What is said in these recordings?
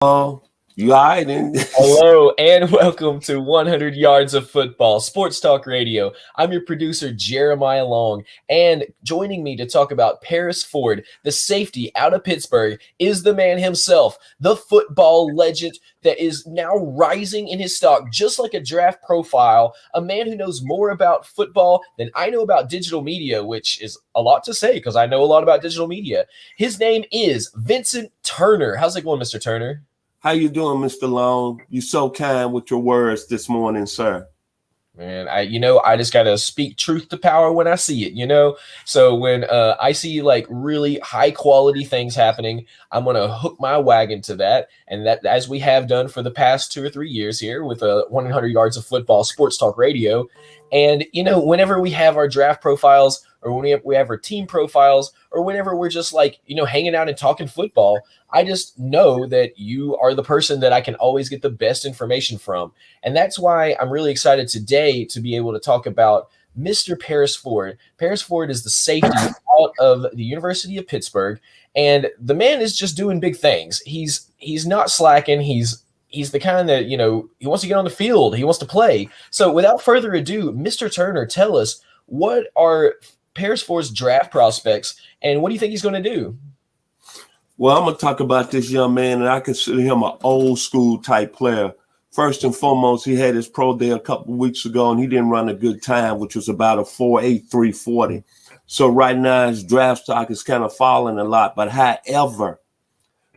Oh, you all right? Hello and welcome to 100 Yards of Football, Sports Talk Radio. I'm your producer, Jeremiah Long, and joining me to talk about Paris Ford, the safety out of Pittsburgh, is the man himself, the football legend that is now rising in his stock, just like a draft profile, a man who knows more about football than I know about digital media, which is a lot to say because I know a lot about digital media. His name is Vincent Turner. How's it going, Mr. Turner? How you doing, Mr. Long? You so kind with your words this morning, sir. Man, I just gotta speak truth to power when I see it. So when I see like really high quality things happening, I'm gonna hook my wagon to that, and that as we have done for the past 2 or 3 years here with 100 Yards of Football Sports Talk Radio. And whenever we have our draft profiles, or when we have our team profiles, or whenever we're just like hanging out and talking football, I just know that you are the person that I can always get the best information from. And that's why I'm really excited today to be able to talk about Mr. Paris Ford. Paris Ford is the safety out of the University of Pittsburgh, and the man is just doing big things. He's not slacking. He's the kind that, he wants to get on the field. He wants to play. So without further ado, Mr. Turner, tell us, what are Paris Ford's draft prospects, and what do you think he's going to do? Well, I'm going to talk about this young man, and I consider him an old school type player. First and foremost, he had his pro day a couple of weeks ago, and he didn't run a good time, which was about a 4.8 340. So right now, his draft stock is kind of falling a lot. But however,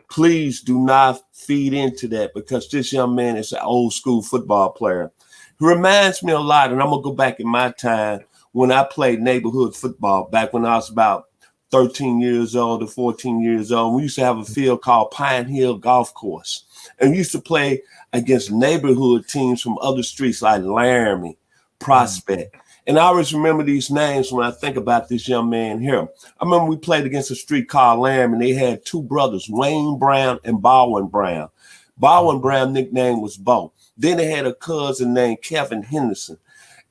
please do not feed into that, because this young man is an old school football player. He reminds me a lot, and I'm going to go back in my time when I played neighborhood football, back when I was about 13 years old to 14 years old. We used to have a field called Pine Hill Golf Course. And we used to play against neighborhood teams from other streets like Laramie, Prospect. And I always remember these names when I think about this young man here. I remember we played against a street called Laramie, and they had two brothers, Wayne Brown and Baldwin Brown. Baldwin Brown's nickname was Bo. Then they had a cousin named Kevin Henderson.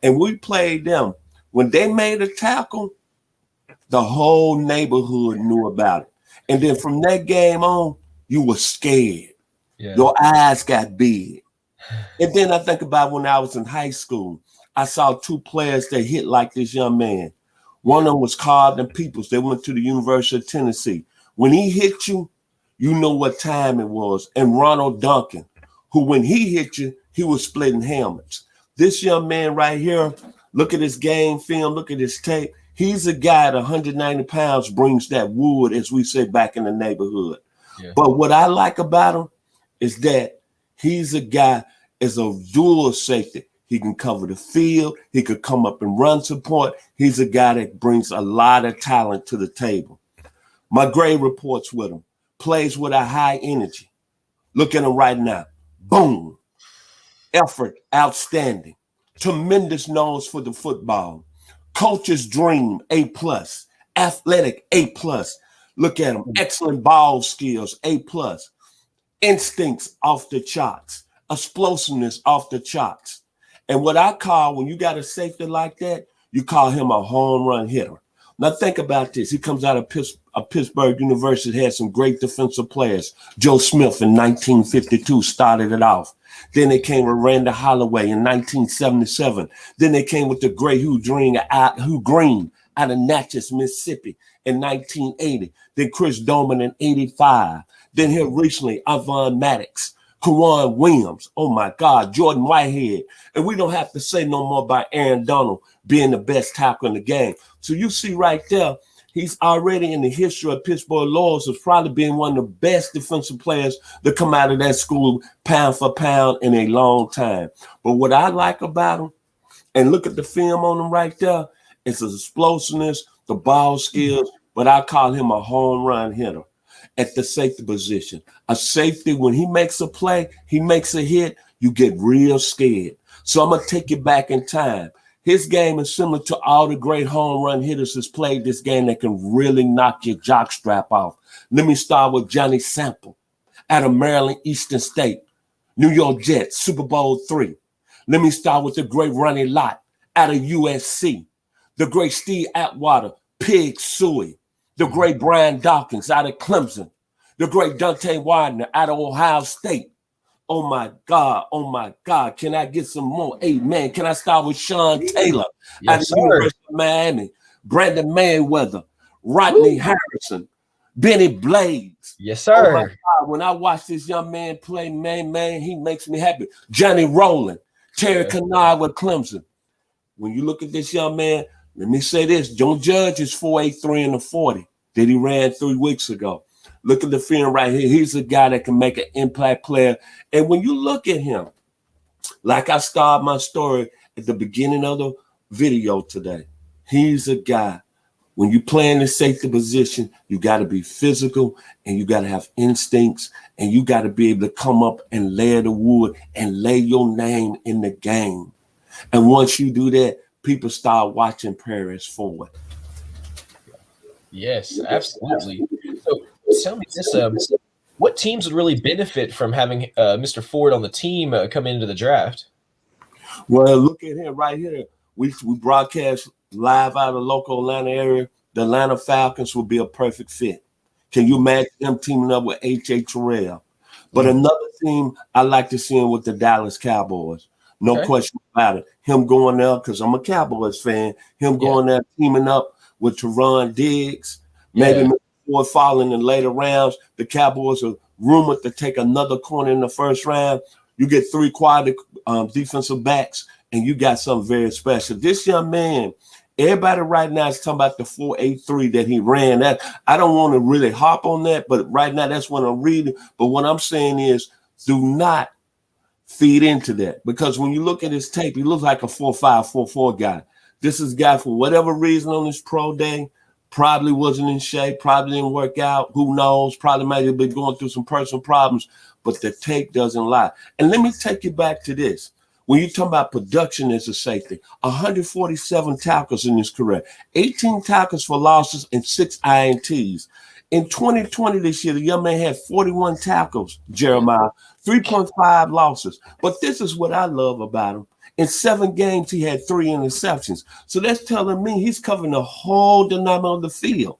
And we played them. When they made a tackle, the whole neighborhood knew about it. And then from that game on, you were scared. Yeah. Your eyes got big. And then I think about when I was in high school, I saw two players that hit like this young man. One of them was Carlton Peoples. They went to the University of Tennessee. When he hit you, you know what time it was. And Ronald Duncan, who when he hit you, he was splitting helmets. This young man right here, look at his game film, look at his tape. He's a guy at 190 pounds brings that wood, as we say back in the neighborhood. Yeah. But what I like about him is that he's a guy as a dual safety. He can cover the field. He could come up and run support. He's a guy that brings a lot of talent to the table. My grade reports with him. Plays with a high energy. Look at him right now. Boom. Effort, outstanding. Tremendous nose for the football. Coach's dream, A+. Athletic, A+. Look at him. Excellent ball skills, A+. Instincts off the charts. Explosiveness off the charts. And what I call, when you got a safety like that, you call him a home run hitter. Now think about this. He comes out of Pittsburgh University, had some great defensive players. Joe Smith in 1952 started it off. Then they came with Randy Holloway in 1977. Then they came with the great Hugh Green out of Natchez, Mississippi in 1980. Then Chris Doman in 85. Then here recently, Avon Maddox, Kawan Williams, oh my God, Jordan Whitehead. And we don't have to say no more about Aaron Donald being the best tackle in the game. So you see right there, he's already in the history of Pittsburgh Laws as probably being one of the best defensive players to come out of that school pound for pound in a long time. But what I like about him, and look at the film on him right there, it's his explosiveness, the ball skills, but I call him a home run hitter at the safety position. A safety, when he makes a play, he makes a hit, you get real scared. So I'm going to take you back in time. His game is similar to all the great home run hitters that's played this game that can really knock your jockstrap off. Let me start with Johnny Sample out of Maryland Eastern State, New York Jets, Super Bowl III. Let me start with the great Ronnie Lott out of USC, the great Steve Atwater, Pig Suey, the great Brian Dawkins out of Clemson, The great Dante Widener out of Ohio State. Oh my God. Oh my God. Can I get some more? Amen. Can I start with Sean Taylor out of the University of Miami? Brandon Mayweather, Rodney Harrison, Benny Blades. Yes, Oh my sir. God. When I watch this young man play, man, he makes me happy. Johnny Rowland, Terry Kennard with Clemson. When you look at this young man, let me say this. Don't judge his 4.83 in the 40 that he ran 3 weeks ago. Look at the film right here. He's a guy that can make an impact player. And when you look at him, like I started my story at the beginning of the video today, he's a guy. When you play in the safety position, you got to be physical and you got to have instincts and you got to be able to come up and lay the wood and lay your name in the game. And once you do that, people start watching Paris forward. Yes, absolutely. So tell me this, what teams would really benefit from having Mr. Ford on the team come into the draft? Well, look at him right here. We broadcast live out of the local Atlanta area. The Atlanta Falcons would be a perfect fit. Can you imagine them teaming up with H.A. Terrell? But another team I like to see him with the Dallas Cowboys. No question about it. Him going there, because I'm a Cowboys fan, him going there teaming up with Teron Diggs, maybe Ford falling in later rounds. The Cowboys are rumored to take another corner in the first round. You get 3 quality defensive backs, and you got something very special. This young man, everybody right now is talking about the 4.83 that he ran. That I don't want to really hop on that, but right now that's what I'm reading. But what I'm saying is, do not feed into that, because when you look at his tape, he looks like a 4.5, 4.4 guy. This is a guy, for whatever reason on his pro day, probably wasn't in shape, probably didn't work out. Who knows? Probably might have been going through some personal problems, but the tape doesn't lie. And let me take you back to this. When you talk about production as a safety, 147 tackles in his career, 18 tackles for losses and 6 INTs. In 2020 this year, the young man had 41 tackles, Jeremiah, 3.5 losses. But this is what I love about him. In 7 games, he had 3 interceptions. So that's telling me he's covering the whole dynamic of the field.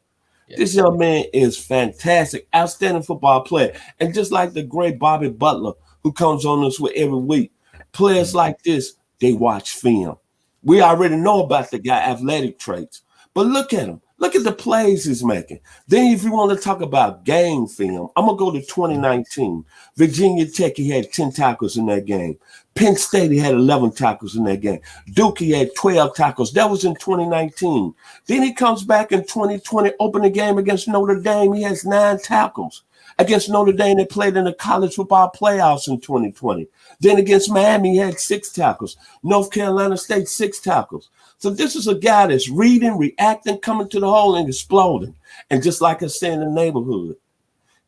Yes. This young man is fantastic, outstanding football player. And just like the great Bobby Butler, who comes on us with every week, players like this, they watch film. We already know about the guy, athletic traits. But look at him. Look at the plays he's making. Then if you want to talk about game film, I'm going to go to 2019. Virginia Tech, he had 10 tackles in that game. Penn State, he had 11 tackles in that game. Duke, he had 12 tackles. That was in 2019. Then he comes back in 2020, open the game against Notre Dame. He has 9 tackles. Against Notre Dame, they played in the college football playoffs in 2020. Then against Miami, he had 6 tackles. North Carolina State, 6 tackles. So this is a guy that's reading, reacting, coming to the hole and exploding. And just like I said in the neighborhood,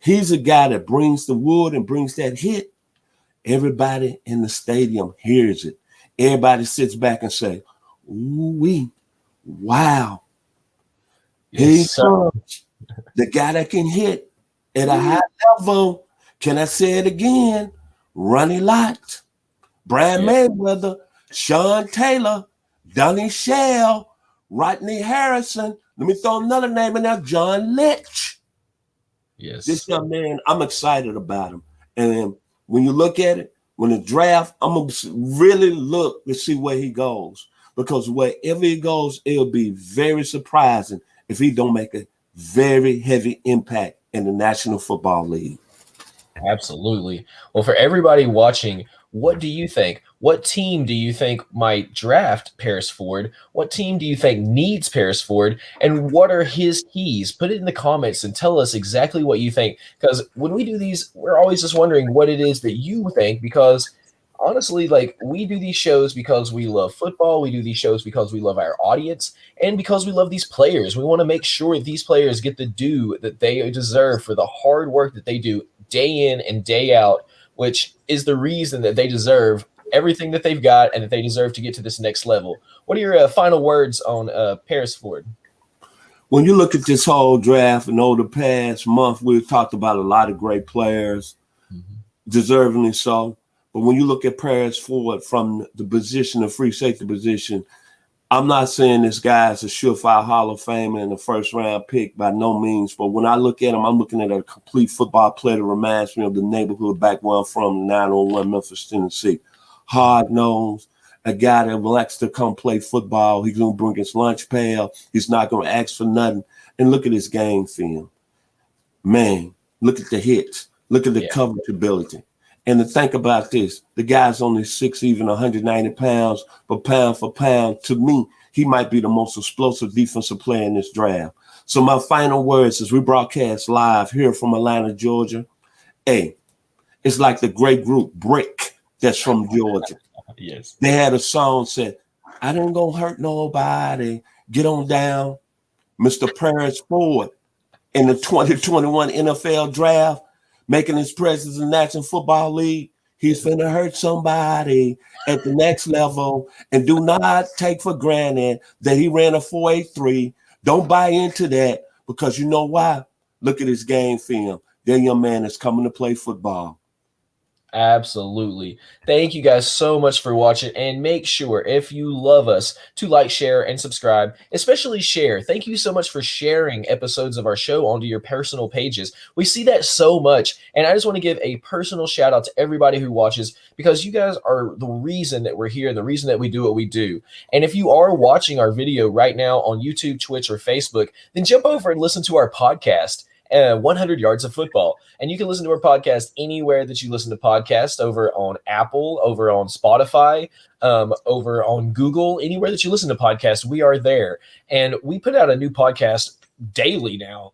he's a guy that brings the wood and brings that hit. Everybody in the stadium hears it. Everybody sits back and say, ooh-wee, wow. Here he comes. The guy that can hit at a high level. Can I say it again? Ronnie Lott, Brian Mayweather, Sean Taylor, Donnie Shell, Rodney Harrison. Let me throw another name in there, John Lynch. Yes. This young man, I'm excited about him. And when you look at it, when the draft, I'm going to really look to see where he goes. Because wherever he goes, it'll be very surprising if he don't make a very heavy impact in the National Football League. Absolutely. Well, for everybody watching, what do you think? What team do you think might draft Paris Ford? What team do you think needs Paris Ford? And what are his keys? Put it in the comments and tell us exactly what you think. Because when we do these, we're always just wondering what it is that you think. Because honestly, like, we do these shows because we love football. We do these shows because we love our audience and because we love these players. We want to make sure these players get the due that they deserve for the hard work that they do day in and day out, which is the reason that they deserve everything that they've got and that they deserve to get to this next level. What are your final words on Paris Ford? When you look at this whole draft and over the past month, we've talked about a lot of great players, deservingly so. But when you look at Paris Ford from the position, the free safety position, I'm not saying this guy is a surefire Hall of Famer and a first round pick by no means, but when I look at him, I'm looking at a complete football player that reminds me of the neighborhood back where I'm from, 901 Memphis, Tennessee. Hard nosed, a guy that likes to come play football. He's going to bring his lunch pail. He's not going to ask for nothing. And look at his game film. Man, look at the hits. Look at the coverage ability. And to think about this, the guy's only 6 even 190 pounds, but pound for pound, to me, he might be the most explosive defensive player in this draft. So my final words as we broadcast live here from Atlanta, Georgia, hey, it's like the great group Brick that's from Georgia. Yes. They had a song said, I didn't gonna hurt nobody. Get on down. Mr. Paris Ford in the 2021 NFL draft, making his presence in the National Football League. He's finna hurt somebody at the next level. And do not take for granted that he ran a 4.83. Don't buy into that, because you know why? Look at his game film. That young man is coming to play football. Absolutely. Thank you guys so much for watching, and make sure, if you love us, to like, share, and subscribe, especially share. Thank you so much for sharing episodes of our show onto your personal pages. We see that so much, and I just want to give a personal shout out to everybody who watches, because you guys are the reason that we're here, the reason that we do what we do. And if you are watching our video right now on YouTube, Twitch, or Facebook, then jump over and listen to our podcast. 100 Yards of Football. And you can listen to our podcast anywhere that you listen to podcasts, over on Apple, over on Spotify, over on Google, anywhere that you listen to podcasts, we are there. And we put out a new podcast daily now,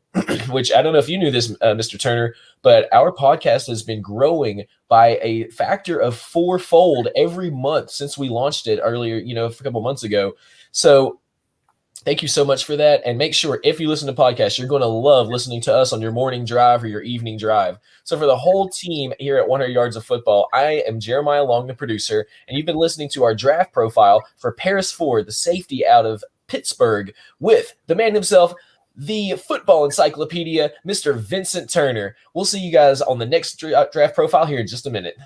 which I don't know if you knew this, Mr. Turner, but our podcast has been growing by a factor of 4-fold every month since we launched it earlier, a couple months ago. So thank you so much for that. And make sure, if you listen to podcasts, you're going to love listening to us on your morning drive or your evening drive. So for the whole team here at 100 Yards of Football, I am Jeremiah Long, the producer, and you've been listening to our draft profile for Paris Ford, the safety out of Pittsburgh, with the man himself, the football encyclopedia, Mr. Vincent Turner. We'll see you guys on the next draft profile here in just a minute.